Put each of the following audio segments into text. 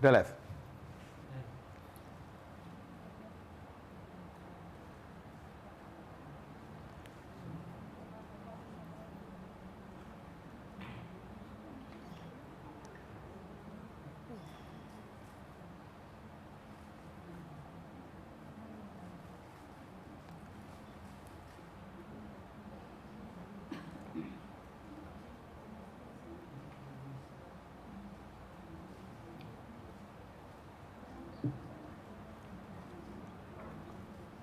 Udah live?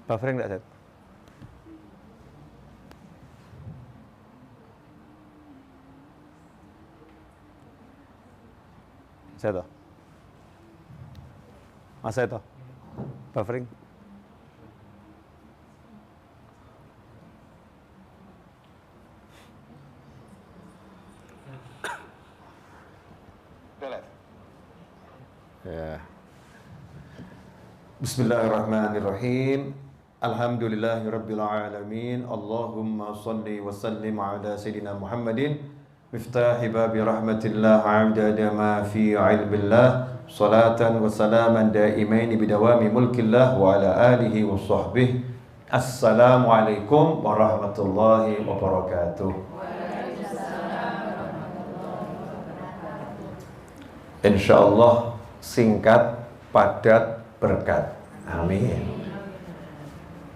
Buffering nggak, Set? Set toh? Masa itu? Buffering? Ya. Bismillahirrahmanirrahim. Alhamdulillahirabbil alamin. Allahumma shalli wa sallim ala sayyidina Muhammadin miftahi babi rahmatillah amdada ma fi ilmillah salatan wa salaman daimaini bidawami mulkillah wa ala alihi wa sahbihi. Assalamualaikum warahmatullahi wabarakatuh. Insyaallah singkat, padat, berkat. Amin.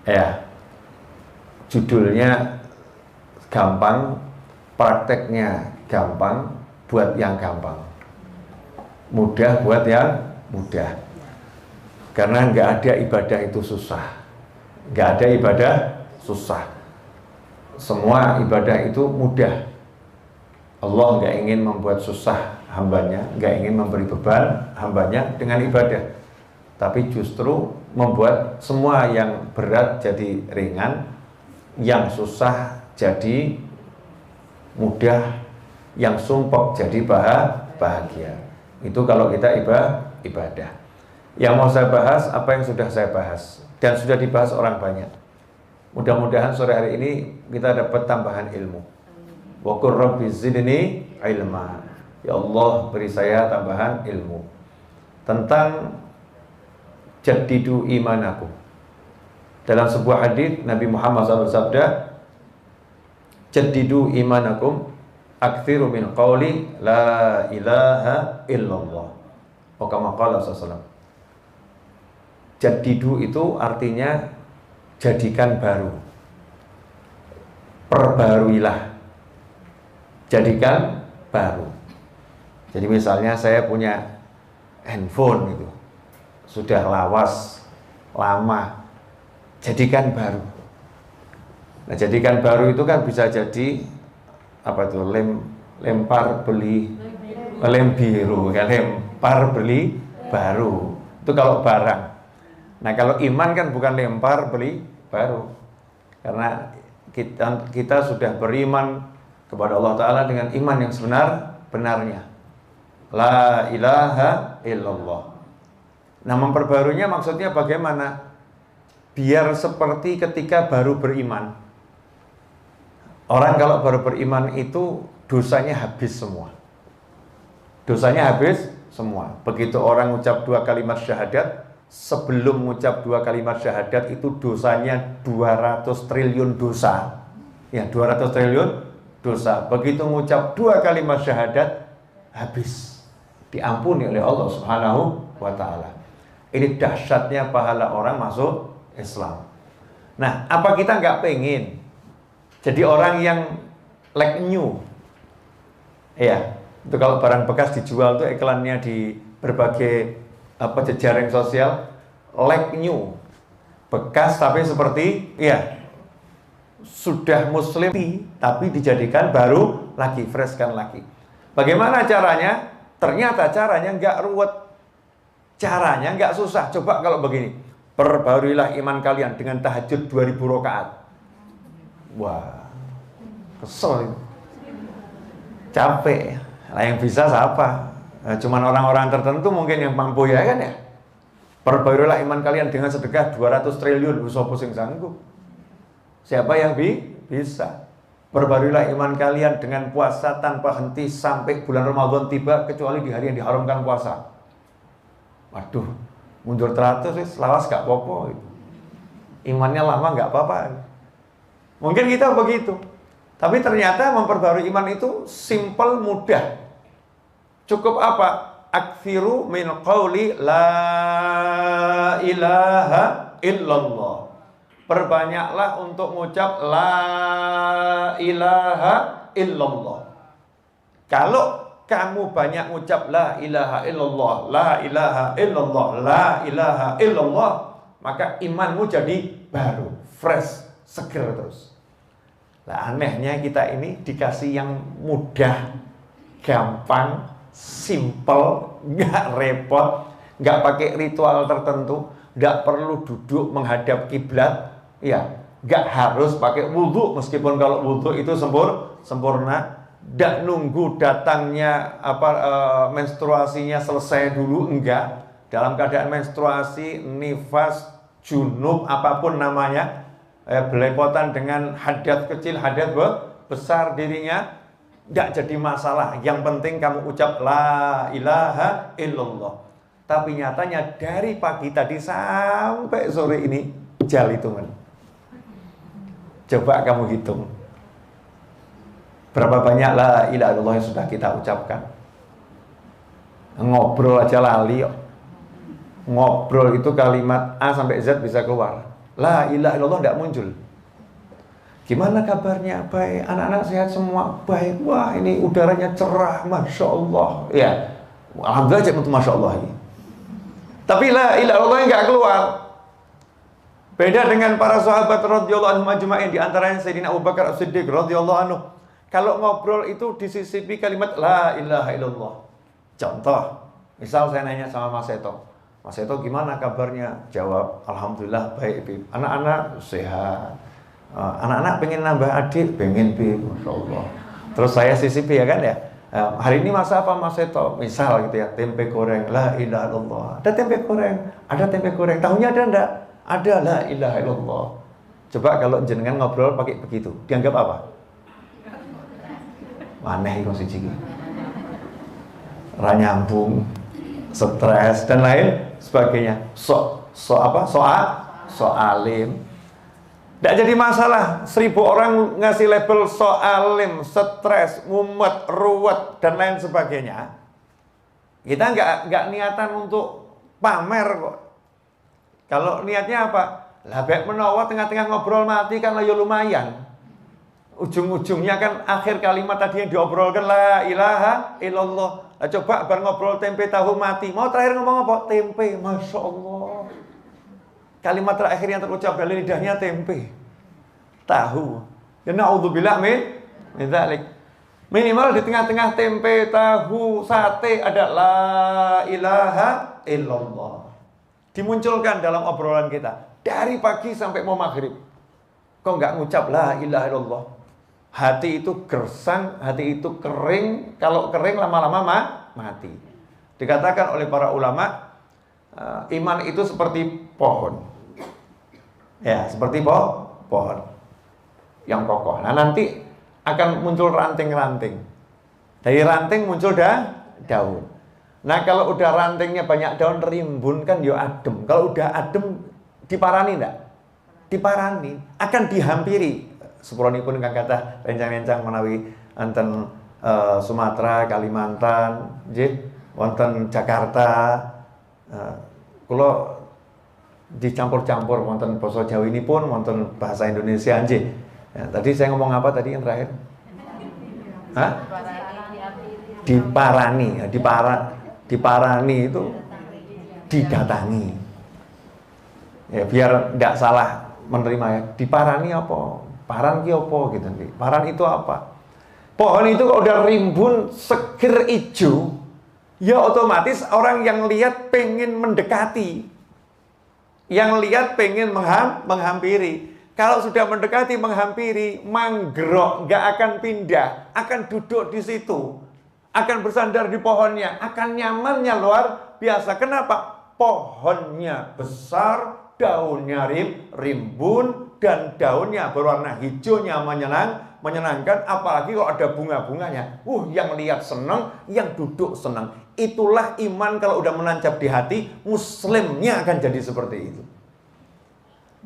Ya, judulnya gampang, prakteknya gampang, buat yang gampang, mudah buat yang mudah. Karena nggak ada ibadah itu susah, nggak ada ibadah susah. Semua ibadah itu mudah. Allah nggak ingin membuat susah hambanya, nggak ingin memberi beban hambanya dengan ibadah, tapi justru membuat semua yang berat jadi ringan, yang susah jadi mudah, yang sumpek jadi bahagia. Itu kalau kita ibadah. Yang mau saya bahas apa yang sudah saya bahas dan sudah dibahas orang banyak. Mudah-mudahan sore hari ini kita dapat tambahan ilmu. Wa qur rabbi zidni ilma. Ya Allah, beri saya tambahan ilmu tentang jaddidu imanakum. Dalam sebuah hadis Nabi Muhammad SAW sabda, jaddidu imanakum aktsiru min qawli la ilaha illallah. Oh, kama qala sallallahu. Jaddidu itu artinya jadikan baru, perbaruilah, jadikan baru. Jadi misalnya saya punya handphone gitu, sudah lawas, lama, jadikan baru. Nah, jadikan baru itu kan bisa jadi apa tuh, lempar beli, lem biru, ya, lempar beli baru. Itu kalau barang. Nah, kalau iman kan bukan lempar beli baru, karena kita sudah beriman kepada Allah Ta'ala dengan iman yang sebenar-benarnya. La ilaha illallah. Nah, memperbarunya maksudnya bagaimana? Biar seperti ketika baru beriman. Orang kalau baru beriman itu dosanya habis semua. Dosanya habis semua. Begitu orang ucap 2 kalimat syahadat, sebelum mengucap 2 kalimat syahadat itu dosanya 200 triliun dosa. Ya, 200 triliun dosa. Begitu mengucap 2 kalimat syahadat, habis. Diampuni oleh Allah Subhanahu wa ta'ala. Ini dahsyatnya pahala orang masuk Islam. Nah, apa kita nggak pengen jadi orang yang like new? Ya, itu kalau barang bekas dijual tuh iklannya di berbagai jejaring sosial, like new, bekas tapi seperti sudah muslim tapi dijadikan baru lagi, fresh kan lagi. Bagaimana caranya? Ternyata caranya nggak ruwet, caranya nggak susah. Coba kalau begini, perbaruilah iman kalian dengan tahajud 2000 rakaat. Wah, kesel itu, capek. Nah, yang bisa siapa? Nah, cuman orang-orang tertentu mungkin yang mampu, ya kan ya. Perbaruilah iman kalian dengan sedekah 200 triliun. Sopo sing sanggup? Siapa yang bisa? Perbaruilah iman kalian dengan puasa tanpa henti sampai bulan Ramadan tiba, kecuali di hari yang diharamkan puasa. Waduh, mundur teratur sih, lawas gak apa-apa. Imannya lama gak apa-apa. Mungkin kita begitu. Tapi ternyata memperbarui iman itu simple, mudah. Cukup apa? Aktsiru min qauli la ilaha illallah. Perbanyaklah untuk mengucap la ilaha illallah. Kalau kamu banyak mengucap la ilaha illallah, la ilaha illallah, la ilaha illallah, maka imanmu jadi baru, fresh, seger terus. Lah anehnya kita ini dikasih yang mudah, gampang, simple, nggak repot, nggak pakai ritual tertentu, nggak perlu duduk menghadap kiblat, ya, nggak harus pakai wudhu, meskipun kalau wudhu itu sempurna, nggak nunggu datangnya menstruasinya selesai dulu, enggak. Dalam keadaan menstruasi, nifas, junub, apapun namanya, belepotan dengan hadat kecil, hadat besar dirinya, tidak jadi masalah. Yang penting kamu ucap la ilaha illallah. Tapi nyatanya dari pagi tadi sampai sore ini jal hitungan. Coba kamu hitung berapa banyak la ilaha illallah yang sudah kita ucapkan. Ngobrol aja lali. Ngobrol itu kalimat A sampai Z bisa keluar. La ilaha illallah tidak muncul. Gimana kabarnya? Baik. Anak-anak sehat semua? Baik. Wah, ini udaranya cerah, Masya Allah. Ya, alhamdulillah cek untuk Masya Allah ini. Tapi la ilaha illallah nggak keluar. Beda dengan para sahabat radhiyallahu anhum ajma'in, di antaranya Sayyidina Abu Bakar As-Siddiq radhiyallahu anhu. Kalau ngobrol itu disisipi kalimat la ilaha illallah. Contoh, misal saya nanya sama Mas Seto. Mas Seto gimana kabarnya? Jawab, alhamdulillah baik, Bib. Anak-anak sehat. Anak-anak pengen nambah adik, pengen, Bib, Masya Allah. Terus saya sisipi ya kan ya, hari ini masak apa Mas Seto? Misal gitu ya, tempe goreng, la ilaha illallah. Ada tempe goreng, ada tempe goreng. Tahunya ada enggak? Ada, la ilaha illallah. Coba kalau jenengan ngobrol pakai begitu, dianggap apa? Aneh itu siji. Ra nyambung, stres dan lain sebagainya. Soalim. Tidak jadi masalah. 1000 orang ngasih label soalim, stres, mumet, ruwet dan lain sebagainya. Kita nggak niatan untuk pamer kok. Kalau niatnya apa? Lah baik menawa tengah-tengah ngobrol mati kan ya lumayan. Ujung-ujungnya kan akhir kalimat tadi yang diobrolkan la ilaha illallah. Nah, coba bar ngobrol tempe tahu mati. Mau terakhir ngomong apa? Tempe, Masya Allah. Kalimat terakhir yang terucap dari lidahnya tempe, tahu. Ya naudzubillah min dzalik. Minimal di tengah-tengah tempe, tahu, sate ada la ilaha illallah. Dimunculkan dalam obrolan kita dari pagi sampai mau maghrib. Kok nggak ngucap la ilaha illallah? Hati itu gersang, hati itu kering. Kalau kering lama-lama mati. Dikatakan oleh para ulama, iman itu seperti pohon. Ya, seperti pohon yang kokoh. Nah, nanti akan muncul ranting-ranting. Dari ranting muncul daun. Nah, kalau udah rantingnya banyak daun, rimbun kan ya adem. Kalau udah adem, diparani enggak? Diparani, akan dihampiri. Sepuranipun kang kata rencang-rencang menawi enten Sumatera, Kalimantan, wonten Jakarta. Kula dicampur-campur wonten basa Jawa ini pun wonten bahasa Indonesia nggih. Ya, tadi saya ngomong apa tadi yang terakhir? Hah? Diparani, diparani itu didatangi. Ya, biar tidak salah menerima ya. Diparani apa? Paran ki apa gitu nanti. Paran itu apa? Pohon itu kalau udah rimbun, seger hijau, ya otomatis orang yang lihat pengen mendekati. Yang lihat pengen menghampiri. Kalau sudah mendekati, menghampiri, manggrok, nggak akan pindah, akan duduk di situ, akan bersandar di pohonnya, akan nyamannya luar biasa. Kenapa? Pohonnya besar, daunnya rimbun, dan daunnya berwarna hijau, nyaman, menyenangkan, apalagi kalau ada bunga-bunganya. Yang lihat senang, yang duduk senang. Itulah iman kalau udah menancap di hati, muslimnya akan jadi seperti itu.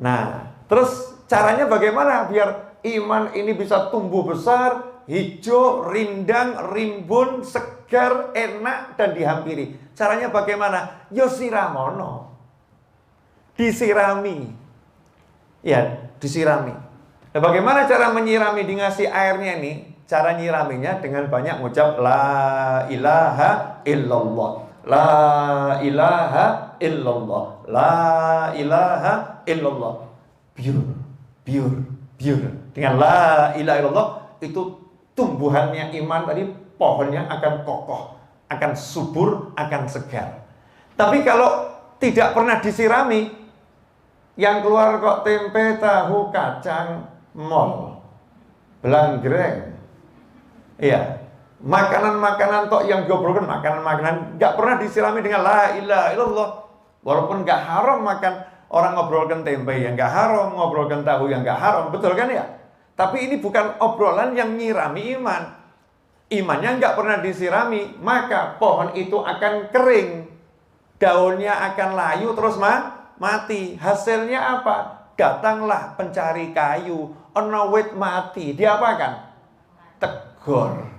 Nah, terus caranya bagaimana biar iman ini bisa tumbuh besar, hijau, rindang, rimbun, segar, enak, dan dihampiri. Caranya bagaimana? Siramono. Disirami. Ya, disirami. Nah, bagaimana cara menyirami ngasih airnya ini? Cara nyiraminya dengan banyak mengucap la ilaha illallah, la ilaha illallah, la ilaha illallah. Biur. Dengan la ilaha illallah itu tumbuhannya iman tadi, pohonnya akan kokoh, akan subur, akan segar. Tapi kalau tidak pernah disirami, yang keluar kok tempe, tahu, kacang, mol, belanggreng, iya, makanan-makanan tok yang gobrokan, makanan-makanan nggak pernah disirami dengan la ilaha illallah. Walaupun nggak haram makan, orang ngobrolkan tempe yang nggak haram, ngobrolkan tahu yang nggak haram, betul kan ya? Tapi ini bukan obrolan yang nyirami iman. Imannya nggak pernah disirami, maka pohon itu akan kering, daunnya akan layu terus mati. Hasilnya apa? Datanglah pencari kayu, ono wit mati, diapakan? Tegor.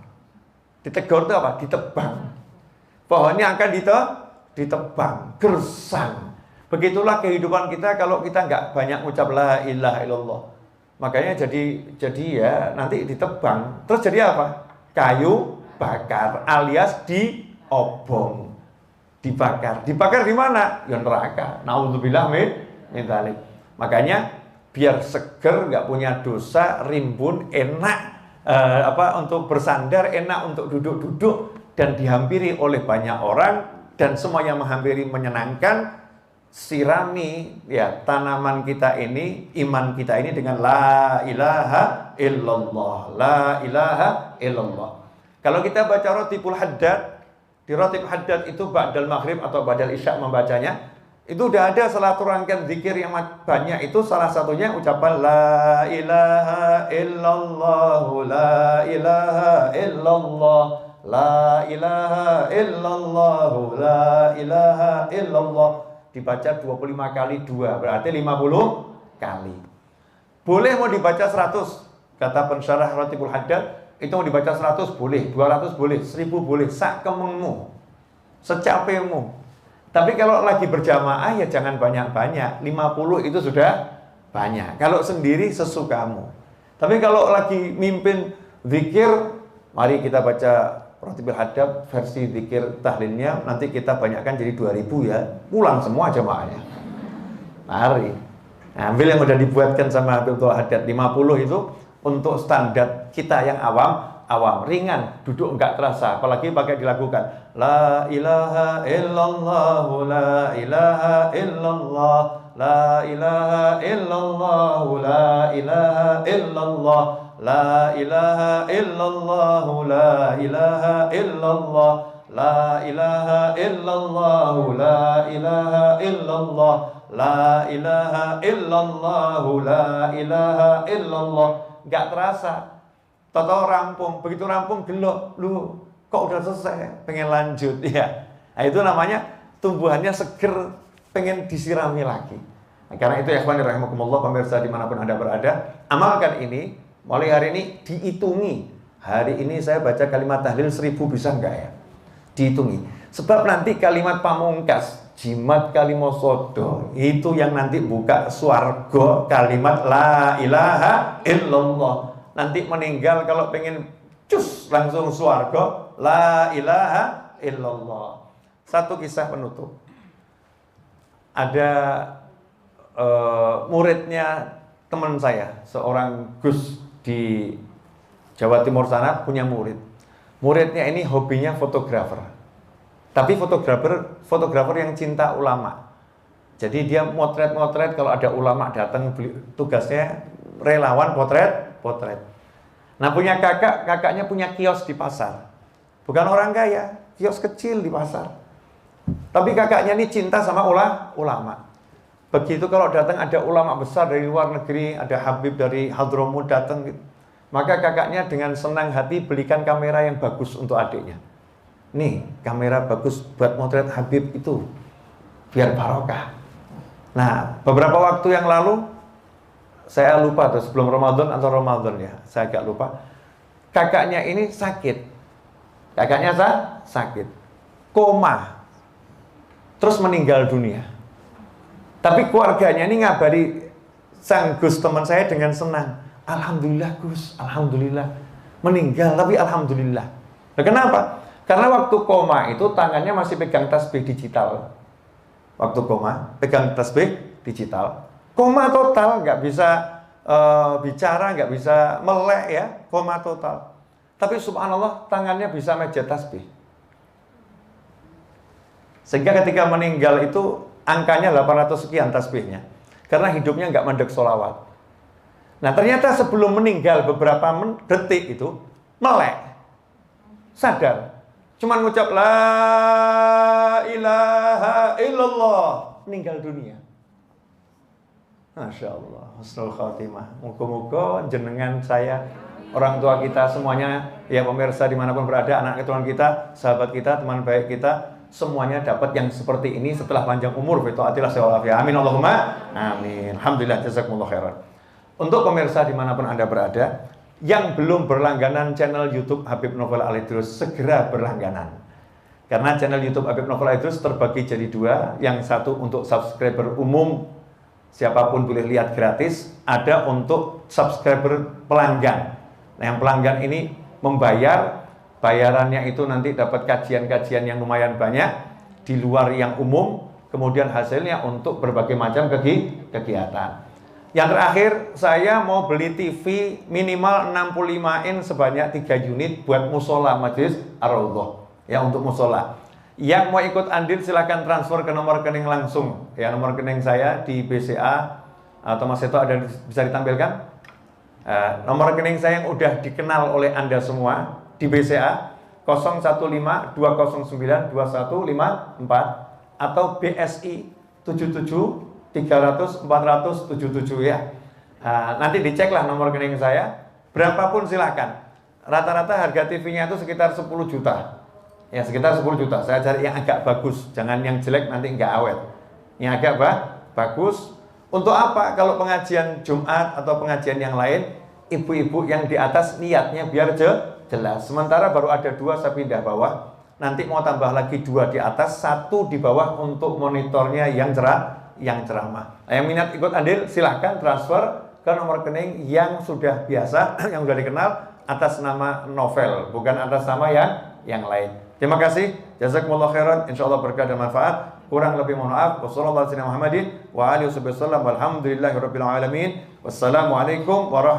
Ditegur itu apa? Ditebang. Pohonnya akan ditebang, gersang. Begitulah kehidupan kita kalau kita nggak banyak ucap la ilaha illallah. Makanya jadi ya nanti ditebang. Terus jadi apa? Kayu bakar alias diobong. Dibakar. Dibakar di mana? Ya neraka. Nauzubillah min dzalik. Makanya biar seger, nggak punya dosa, rimbun, enak untuk bersandar, enak untuk duduk-duduk dan dihampiri oleh banyak orang dan semua yang menghampiri menyenangkan. Sirami ya tanaman kita ini, iman kita ini dengan la ilaha illallah, la ilaha illallah. Kalau kita baca Ratibul Haddad, di Ratib Haddad itu ba'dal maghrib atau ba'dal isya membacanya, itu udah ada satu rangkaian zikir yang banyak. Itu salah satunya ucapan la ilaha illallah, la ilaha illallah, la ilaha illallah, la ilaha illallah. Dibaca 25 kali 2, berarti 50 kali. Boleh mau dibaca 100. Kata pensyarah Ratibul Haddad, itu mau dibaca 100 boleh, 200 boleh, 1000 boleh, sak kemengmu, secapekmu. Tapi kalau lagi berjamaah ya jangan banyak-banyak, 50 itu sudah banyak. Kalau sendiri sesukamu. Tapi kalau lagi mimpin zikir, mari kita baca Ratibul Haddad versi zikir tahlilnya, nanti kita banyakkan jadi 2000 ya. Pulang semua jamaahnya. Mari. Ambil yang udah dibuatkan sama Ratibul Haddad 50 itu untuk standar kita yang awam, ringan, duduk enggak terasa, apalagi pakai dilakukan. La ilaha illallah, la ilaha illallah, la ilaha illallah, la ilaha illallah, la ilaha illallah, la ilaha illallah, la ilaha illallah, la ilaha illallah, la ilaha illallah, la ilaha illallah. Enggak terasa. Tahu rampung, begitu rampung gelok, lu kok udah selesai, pengen lanjut ya. Nah, itu namanya tumbuhannya seger, pengen disirami lagi. Nah, karena itu ya ikhwan rahimakumullah, pemirsa dimanapun Anda berada, amalkan ini. Mulai hari ini dihitungi. Hari ini saya baca kalimat tahlil 1000 bisa enggak ya? Dihitungi. Sebab nanti kalimat pamungkas, jimat kalimosodo, itu yang nanti buka swarga kalimat la ilaha illallah. Nanti meninggal kalau pengen cus langsung swarga la ilaha illallah. Satu kisah penutup. Ada muridnya teman saya, seorang Gus di Jawa Timur sana punya murid. Muridnya ini hobinya fotografer. Tapi fotografer yang cinta ulama. Jadi dia motret-motret kalau ada ulama datang, tugasnya relawan potret. Nah punya kakaknya punya kios di pasar. Bukan orang kaya, kios kecil di pasar. Tapi kakaknya ini cinta sama ulama. Begitu kalau datang ada ulama besar dari luar negeri, ada Habib dari Hadramut datang gitu. Maka kakaknya dengan senang hati belikan kamera yang bagus untuk adiknya. Nih, kamera bagus buat motret Habib itu, biar barokah. Nah, beberapa waktu yang lalu, saya lupa tuh sebelum Ramadan atau Ramadan ya, saya agak lupa. Kakaknya ini sakit. Kakaknya sakit. Koma. Terus meninggal dunia. Tapi keluarganya ini ngabari sang Gus teman saya dengan senang. Alhamdulillah Gus, alhamdulillah. Meninggal tapi alhamdulillah. Nah, kenapa? Karena waktu koma itu tangannya masih pegang tasbih digital. Waktu koma, pegang tasbih digital. Koma total, nggak bisa bicara, nggak bisa melek ya, koma total. Tapi subhanallah, tangannya bisa meja tasbih. Sehingga ketika meninggal itu, angkanya 800 sekian tasbihnya. Karena hidupnya nggak mandek sholawat. Nah ternyata sebelum meninggal beberapa detik itu, melek. Sadar. Cuman ngucap la ilaha illallah, meninggal dunia. Masya Allah, husnul khatimah. Moga-moga jenengan saya, orang tua kita semuanya, ya pemirsa dimanapun berada, anak keturunan kita, sahabat kita, teman baik kita, semuanya dapat yang seperti ini setelah panjang umur. Fita'atillah sewalafiyah. Amin Allahumma amin. Alhamdulillah, jazakumullah khairan. Untuk pemirsa dimanapun Anda berada, yang belum berlangganan channel YouTube Habib Novel Al-Idrus, segera berlangganan. Karena channel YouTube Habib Novel Al-Idrus terbagi jadi dua. Yang satu untuk subscriber umum, siapapun boleh lihat gratis. Ada untuk subscriber pelanggan. Nah yang pelanggan ini membayar, bayarannya itu nanti dapat kajian-kajian yang lumayan banyak di luar yang umum. Kemudian hasilnya untuk berbagai macam kegiatan. Yang terakhir, saya mau beli TV minimal 65 in sebanyak 3 unit buat musola Majelis Ar-Raudhah. Ya, untuk musola. Yang mau ikut andil silahkan transfer ke nomor rekening langsung. Ya, nomor rekening saya di BCA atau Mas Seto ada bisa ditampilkan. Nomor rekening saya yang udah dikenal oleh Anda semua di BCA 015-209-2154 atau BSI 77 300 477 ya. Nanti diceklah nomor rekening saya. Berapapun silakan. Rata-rata harga TV-nya itu sekitar 10 juta. Ya, sekitar 10 juta. Saya cari yang agak bagus, jangan yang jelek nanti nggak awet. Yang agak bagus. Untuk apa? Kalau pengajian Jumat atau pengajian yang lain, ibu-ibu yang di atas niatnya biar jelas. Sementara baru ada 2, saya pindah bawah. Nanti mau tambah lagi 2 di atas, 1 di bawah untuk monitornya yang ceramah. Yang minat ikut andil silahkan transfer ke nomor rekening yang sudah biasa, yang sudah dikenal atas nama Novel, bukan atas nama yang lain. Terima kasih. Jazakumullah khairan. Insyaallah berkah dan manfaat. Kurang lebih mohon maaf. Wassalamualaikum warahmatullahi wabarakatuh. Wassalamualaikum warahmatullahi wabarakatuh.